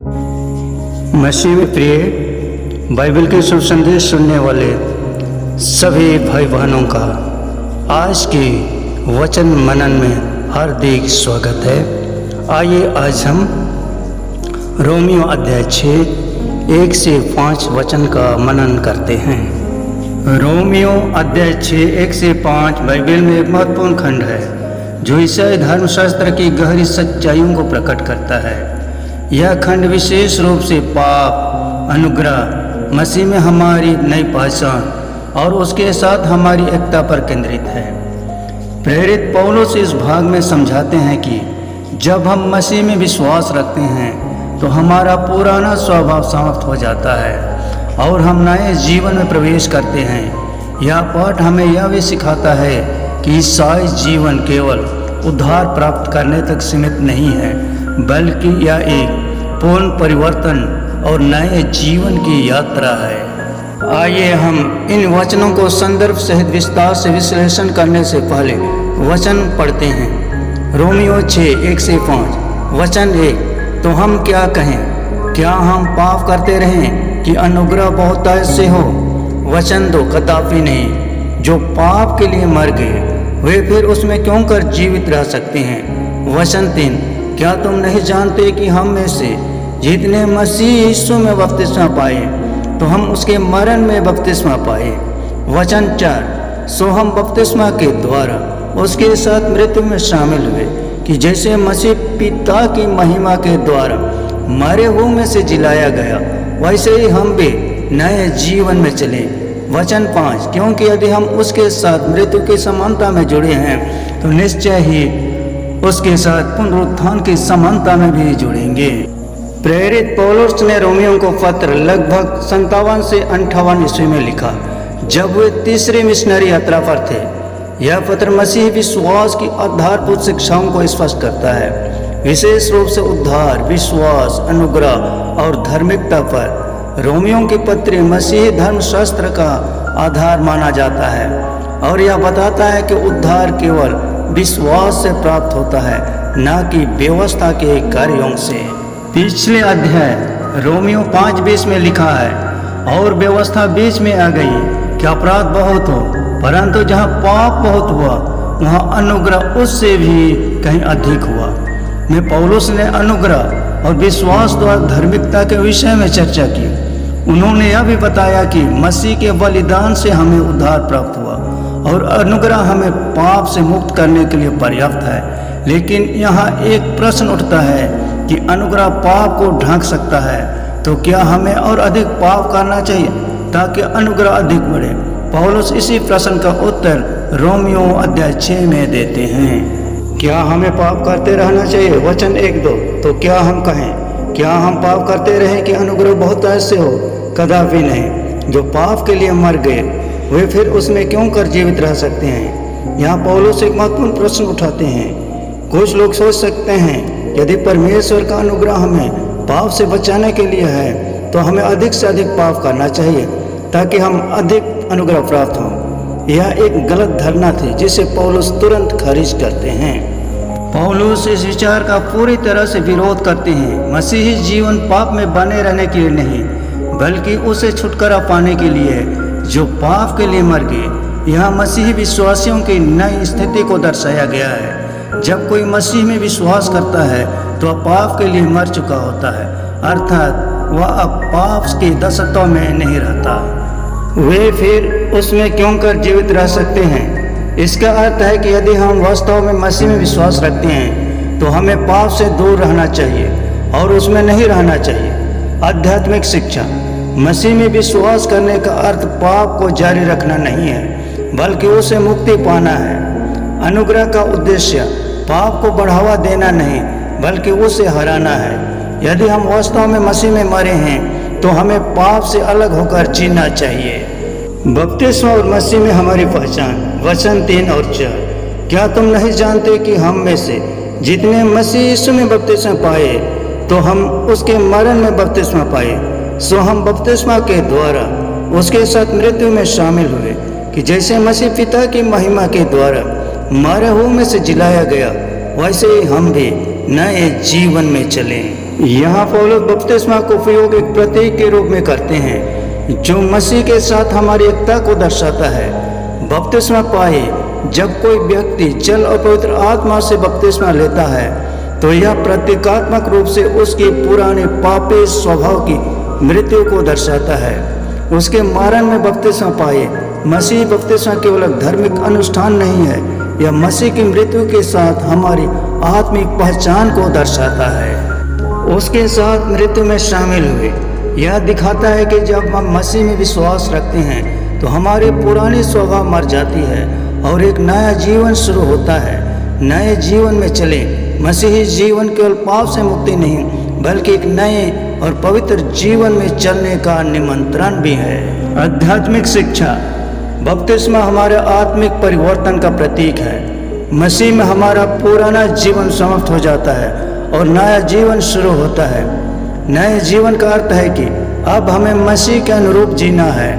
मसीह में प्रिय बाइबल के शुभ संदेश सुनने वाले सभी भाई बहनों का आज के वचन मनन में हार्दिक स्वागत है। आइए आज हम रोमियो अध्याय 6 1 से 5 वचन का मनन करते हैं। रोमियो अध्याय 6 1 से 5 बाइबल में एक महत्वपूर्ण खंड है जो ईसाई धर्मशास्त्र की गहरी सच्चाइयों को प्रकट करता है। यह खंड विशेष रूप से पाप, अनुग्रह, मसीह में हमारी नई पहचान और उसके साथ हमारी एकता पर केंद्रित है। प्रेरित पौलुस इस भाग में समझाते हैं कि जब हम मसीह में विश्वास रखते हैं तो हमारा पुराना स्वभाव समाप्त हो जाता है और हम नए जीवन में प्रवेश करते हैं। यह पाठ हमें यह भी सिखाता है कि ईसाई जीवन केवल उद्धार प्राप्त करने तक सीमित नहीं है, बल्कि यह एक पूर्ण परिवर्तन और नए जीवन की यात्रा है। आइए हम इन वचनों को संदर्भ सहित विस्तार से विश्लेषण करने से पहले वचन पढ़ते हैं। रोमियो 6 1 से 5 वचन 1। तो हम क्या कहें? क्या हम पाप करते रहें कि अनुग्रह बहुतायत से हो? वचन 2। कदापि नहीं। जो पाप के लिए मर गए वे फिर उसमें क्यों कर जीवित रह सकते हैं? वचन 3। क्या तुम नहीं जानते कि हम में से जितने मसीह यीशु में बपतिस्मा पाए तो हम उसके मरण में बपतिस्मा पाए? वचन 4। सो हम बपतिस्मा के द्वारा उसके साथ मृत्यु में शामिल हुए कि जैसे मसीह पिता की महिमा के द्वारा मरे हुए में से जिलाया गया, वैसे ही हम भी नए जीवन में चले। वचन 5। क्योंकि यदि हम उसके साथ मृत्यु की समानता में जुड़े हैं तो निश्चय ही उसके साथ पुनरुत्थान की समानता में भी जुड़ेंगे। प्रेरित पौलुस ने रोमियो को पत्र लगभग 57 से 58 ईस्वी में लिखा, जब वे तीसरी मिशनरी यात्रा पर थे। यह पत्र मसीह विश्वास की आधारभूत शिक्षाओं को स्पष्ट करता है, विशेष रूप से उद्धार, विश्वास, अनुग्रह और धार्मिकता पर। रोमियो की पत्री मसीही धर्मशास्त्र का आधार माना जाता है और यह बताता है कि उद्धार केवल विश्वास से प्राप्त होता है, न कि व्यवस्था के कार्यों से। पिछले अध्याय रोमियो 5:20 में लिखा है, और व्यवस्था बीच में आ गई कि अपराध बहुत हो, परंतु जहाँ पाप बहुत हुआ वहाँ अनुग्रह उससे भी कहीं अधिक हुआ। में पौलुस ने अनुग्रह और विश्वास द्वारा धार्मिकता के विषय में चर्चा की। उन्होंने यह भी बताया कि मसीह के बलिदान से हमें उद्धार प्राप्त हुआ और अनुग्रह हमें पाप से मुक्त करने के लिए पर्याप्त है। लेकिन यहाँ एक प्रश्न उठता है कि अनुग्रह पाप को ढांक सकता है, तो क्या हमें और अधिक पाप करना चाहिए ताकि अनुग्रह अधिक बढ़े? पौलुस इसी प्रश्न का उत्तर रोमियो अध्याय 6 में देते हैं। क्या हमें पाप करते रहना चाहिए? वचन 1-2। तो क्या हम कहें? क्या हम पाप करते रहें कि अनुग्रह बहुतायत से हो? कदापि नहीं। जो पाप के लिए मर गए वे फिर उसमें क्यों कर जीवित रह सकते हैं? यहाँ पौलुस एक महत्वपूर्ण प्रश्न उठाते हैं। कुछ लोग सोच सकते हैं यदि परमेश्वर का अनुग्रह हमें पाप से बचाने के लिए है तो हमें अधिक से अधिक पाप करना चाहिए ताकि हम अधिक अनुग्रह प्राप्त हों। यह एक गलत धारणा थी जिसे पौलुस तुरंत खारिज करते हैं। पौलुस इस विचार का पूरी तरह से विरोध करते हैं। मसीही जीवन पाप में बने रहने के लिए नहीं, बल्कि उसे छुटकारा पाने के लिए जो पाप के लिए मर गए। यहाँ मसीही विश्वासियों की नई स्थिति को दर्शाया गया है। जब कोई मसीह में विश्वास करता है तो पाप के लिए मर चुका होता है, अर्थात वह अब पाप के दासत्व में नहीं रहता। वे फिर उसमें क्यों कर जीवित रह सकते हैं? इसका अर्थ है कि यदि हम वास्तव में मसीह में विश्वास रखते हैं तो हमें पाप से दूर रहना चाहिए और उसमें नहीं रहना चाहिए। आध्यात्मिक शिक्षा। मसीह में विश्वास करने का अर्थ पाप को जारी रखना नहीं है, बल्कि उसे मुक्ति पाना है। अनुग्रह का उद्देश्य पाप को बढ़ावा देना नहीं, बल्कि उसे हराना है। यदि हम वास्तव में मसीह में मरे हैं तो हमें पाप से अलग होकर जीना चाहिए। बपतिस्मा और मसीह में हमारी पहचान। वचन 3 और 4। क्या तुम नहीं जानते कि हम में से जितने मसीह यीशु में बपतिस्मा पाए तो हम उसके मरण में बपतिस्मा पाए? सो हम बपतिस्मा के द्वारा उसके साथ मृत्यु में शामिल हुए कि जैसे मसीह पिता की महिमा के द्वारा मरे हुए में से जिलाया गया, वैसे ही हम भी नए जीवन में चलें। यहाँ पौलुस बपतिस्मा का उपयोग एक प्रतीक के रूप में करते हैं जो मसीह के साथ हमारी एकता को दर्शाता है। बपतिस्मा पाए जब कोई व्यक्ति जल और पवित्र आत्मा से बपतिस्मा लेता है तो यह प्रतीकात्मक रूप से उसके पुराने पापी स्वभाव की मृत्यु को दर्शाता है। उसके मारण में बपतिस्मा पाए मसीह बपतिस्मा केवल एक धार्मिक अनुष्ठान नहीं है, यह मसीह की मृत्यु के साथ हमारी आत्मिक पहचान को दर्शाता है। उसके साथ मृत्यु में शामिल हुए यह दिखाता है कि जब हम मसीह में विश्वास रखते हैं तो हमारे पुरानी स्वभाव मर जाती है और एक नया जीवन शुरू होता है। नए जीवन में चले मसीही जीवन केवल पाप से मुक्ति नहीं बल्कि एक नए और पवित्र जीवन में चलने का निमंत्रण भी है। आध्यात्मिक शिक्षा। बपतिस्मा हमारे आत्मिक परिवर्तन का प्रतीक है। मसीह में हमारा पुराना जीवन समाप्त हो जाता है और नया जीवन शुरू होता है। नए जीवन का अर्थ है कि अब हमें मसीह के अनुरूप जीना है।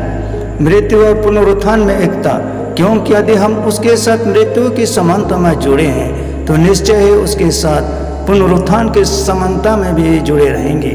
मृत्यु और पुनरुत्थान में एकता, क्योंकि यदि हम उसके साथ मृत्यु की समानता में जुड़े हैं तो निश्चय ही उसके साथ पुनरुत्थान की समानता में भी जुड़े रहेंगे।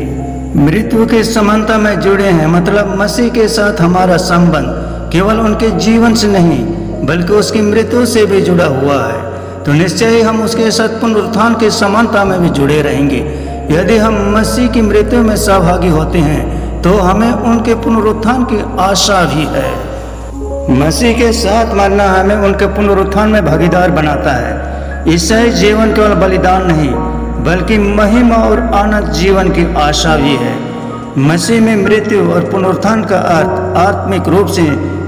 मृत्यु की समानता में जुड़े हैं मतलब मसीह के साथ हमारा संबंध केवल उनके जीवन से नहीं बल्कि उसकी मृत्यु से भी जुड़ा हुआ है, तो निश्चय ही हम उसके साथ पुनरुत्थान की समानता में भी जुड़े रहेंगे। यदि हम मसीह की मृत्यु में सहभागी होते हैं तो हमें उनके पुनरुत्थान की आशा भी है। मसीह के साथ मरना हमें उनके पुनरुत्थान में भागीदार बनाता है। ईसाई जीवन केवल बलिदान नहीं बल्कि महिमा और आनंद जीवन की आशा भी है। मसीह में मृत्यु और पुनरुत्थान का अर्थ आत्मिक रूप से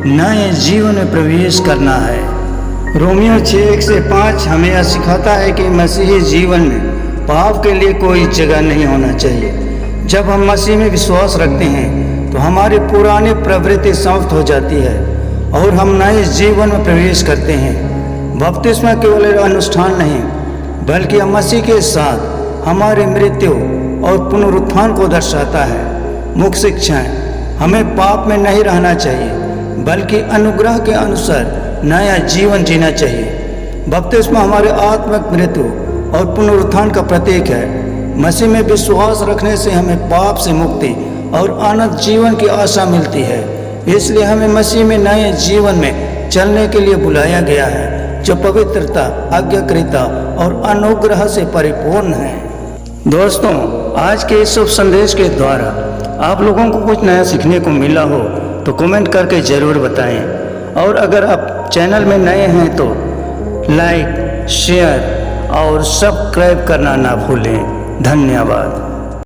नए जीवन में प्रवेश करना है। रोमियो 6:1-5 हमें यह सिखाता है कि मसीही जीवन में पाप के लिए कोई जगह नहीं होना चाहिए। जब हम मसीह में विश्वास रखते हैं तो हमारी पुरानी प्रवृत्ति समाप्त हो जाती है और हम नए जीवन में प्रवेश करते हैं। बपतिस्मा केवल एक अनुष्ठान नहीं बल्कि मसीह के साथ हमारी मृत्यु और पुनरुत्थान को दर्शाता है। मुख्य शिक्षाएं। हमें पाप में नहीं रहना चाहिए बल्कि अनुग्रह के अनुसार नया जीवन जीना चाहिए। बपतिस्मा हमारे आत्मिक मृत्यु और पुनरुत्थान का प्रतीक है। मसीह में विश्वास रखने से हमें पाप से मुक्ति और आनंद जीवन की आशा मिलती है। इसलिए हमें मसीह में नए जीवन में चलने के लिए बुलाया गया है जो पवित्रता, आज्ञाकारिता और अनुग्रह से परिपूर्ण है। दोस्तों, आज के इस शुभ संदेश के द्वारा आप लोगों को कुछ नया सीखने को मिला हो तो कमेंट करके ज़रूर बताएं। और अगर आप चैनल में नए हैं तो लाइक, शेयर और सब्सक्राइब करना ना भूलें। धन्यवाद।